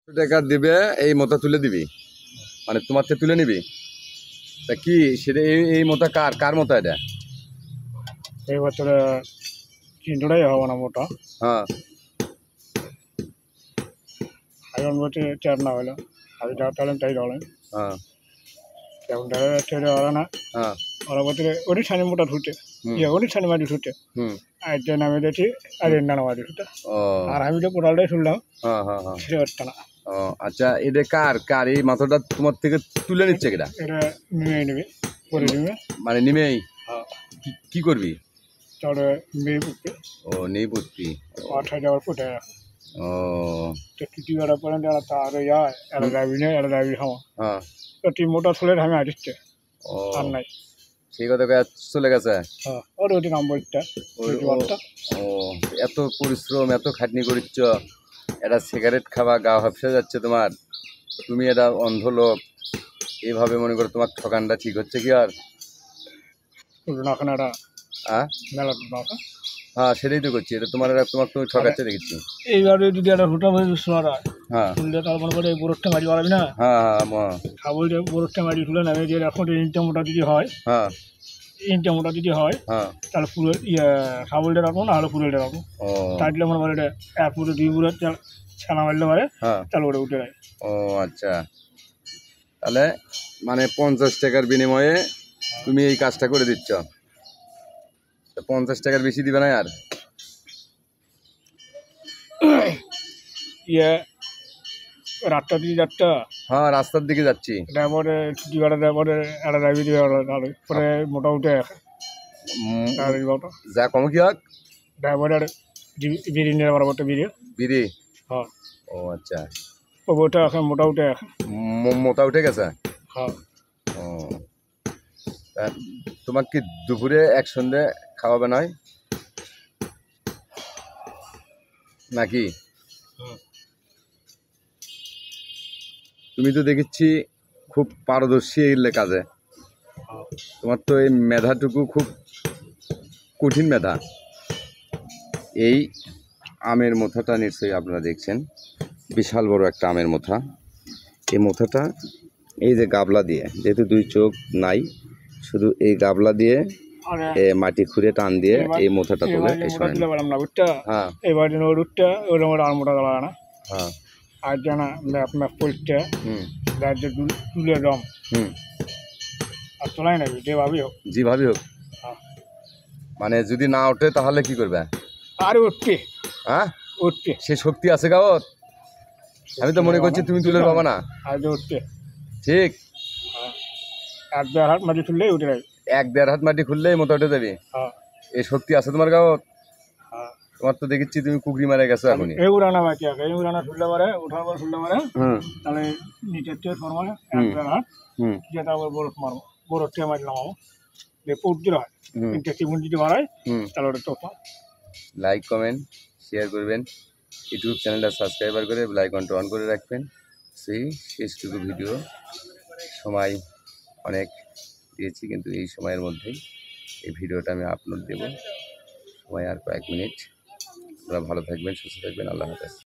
টাকা দিবে এই মোটা তুলে দিবি, মানে তোমার থেকে তুলে নিবি। তা কি সেটা এই মোটা কার মোটা এটা? এই বছরে চিন্তাটাই হবে না মোটা। হ্যাঁ এখন বলছে চার না হলো আমি যা তাহলে তাই ধরেন হ্যাঁ এখন ধরে ছেড়ে ওরা না হ্যাঁ ওরা বছরে ওরই ছানি মোটা ছুটে ওরই ছানি মাটি ছুটে হুম আর যে নামে দেখছি আর এর নানা মাটি ছুটে ও আর আমি তো কোটালটাই শুনলাম হ্যাঁ হ্যাঁ হ্যাঁ ছেড়ে হচ্ছে না। ও আচ্ছা, এটা কার এই মাথাটা তোমার থেকে তুলে নিচ্ছে কেটা? এটা মেয়ে নেবে করে নেবে। মানে নিমেই হ্যাঁ কি করবি? তাহলে মেয়ে পুষবে ও নেই বুঝবি। আঠাশ যাওয়ার ফুটে ও তো টিটি বেড়া পড়েন যারা তার যায় এরা যাবি না এরা যাবি খাওয়া হ্যাঁ তো টি মোটা ছুলে আমি আসছে ও আর নাই। সেই কথা কয়ে চলে গেছে। হ্যাঁ ওর ওটি নাম বলতে ও এত পরিশ্রম এত খাটনি করিচ্ছ, এটা সিগারেট খাওয়া গা হাফসে যাচ্ছে তোমার, তুমি এটা অন্ধ লোক, এইভাবে মনে করো তোমার ঠকানটা ঠিক হচ্ছে কি? আর এখন একটা হ্যাঁ মেলা নাকা হ্যাঁ সেটাই তো করছি, এটা তোমার তুমি ঠকাচ্ছে দেখেছি। এইবারে যদি একটা হুটা হয়ে শোনা হ্যাঁ তুললে তার মনে করে বরফটা মারি পারবি না। হ্যাঁ হ্যাঁ ছাগলটা বরফটা মারি তুলে নেবে যে এখন ইনটা মোটা যদি হয় হ্যাঁ ইনটা মোটা যদি হয় হ্যাঁ তাহলে পুরো ছাগলটা রাখবো না হলে পুরোটা রাখবো। ও তাইলে মনে করে এক পুরো দুই পুরো ছানা মারলে পারে হ্যাঁ তাহলে ওটা উঠে যায়। ও আচ্ছা, তাহলে মানে 50 টাকার বিনিময়ে তুমি এই কাজটা করে দিচ্ছ, 50 টাকার বেশি দিবে না আর? রাতটা দিয়ে যাত্রা হ্যাঁ রাস্তার দিকে যাচ্ছি। ড্রাইভারে ছুটিকাটা ড্রাইভারে একটা ড্রাইভার দিয়ে তাহলে পরে মোটা উঠে যা কম কি হোক ড্রাইভারের বিড়ি নিয়ে বরাবরটা বিড়ি বিড়ি। হ্যাঁ ও আচ্ছা, ওটা এখন মোটা উঠে মোটা উঠে গেছে। হ্যাঁ ও তা তোমার কি দুপুরে একসঙ্গে খাওয়াবে নয় নাকি? তুমি তো দেখেছি খুব পারদর্শী এই কাজে, তোমার তো এই মেধাটুকু খুব কঠিন মেধা। এই আমের মোথাটা নিশ্চয়ই আপনারা দেখছেন, বিশাল বড় একটা আমের মোথা। এই মোথাটা এই যে গাবলা দিয়ে, যেহেতু দুই চোখ নাই, শুধু এই গাবলা দিয়ে মাটি খুঁড়ে টান দিয়ে এই মোথাটা তোলে। হ্যাঁ এবার রুটটা ওরকম আর মোটা গলা না হ্যাঁ আর জানা ম্যাপ ম্যাপ পড়তে তুলে রম আর তোলাই না যেভাবেই হোক যেভাবেই হোক। মানে যদি না ওঠে তাহলে কি করবে? আরে উঠবে হ্যাঁ উঠবে সে শক্তি আছে গাওত? আমি তো মনে করছি তুমি তুলে পাবা না। আজ উঠবে ঠিক, এক দেড় হাত মাটি তুললেই উঠে যাবে। এক দেড় হাত মাটি খুললেই মোটা উঠে যাবে। এই শক্তি আছে তোমার গাওত? তোমার তো দেখেছি তুমি কুকরি মারা গেছো এখনই। এই উড়ানা বাকি আছে, এই উড়ানা তুললে পারে উঠার পর তুললে পারে তাহলে নিচের থেকে ফরমালে এক দেড় হাত যেটা আবার বরফ মারবো বরফ থেকে মারলাম আমার যে পড়তে হয় কিন্তু চিমুন যদি বাড়ায় তাহলে ওটা তো লাইক কমেন্ট শেয়ার করবেন, ইউটিউব চ্যানেলটা সাবস্ক্রাইবার করে বেল আইকনটা অন করে রাখবেন। সেই শেষটুকু ভিডিও সময় অনেক দিয়েছি, কিন্তু এই সময়ের মধ্যেই এই ভিডিওটা আমি আপলোড দেব। সময় আর কয়েক মিনিট। আপনারা ভালো থাকবেন, সুস্থ থাকবেন, আল্লাহ হাফেজ।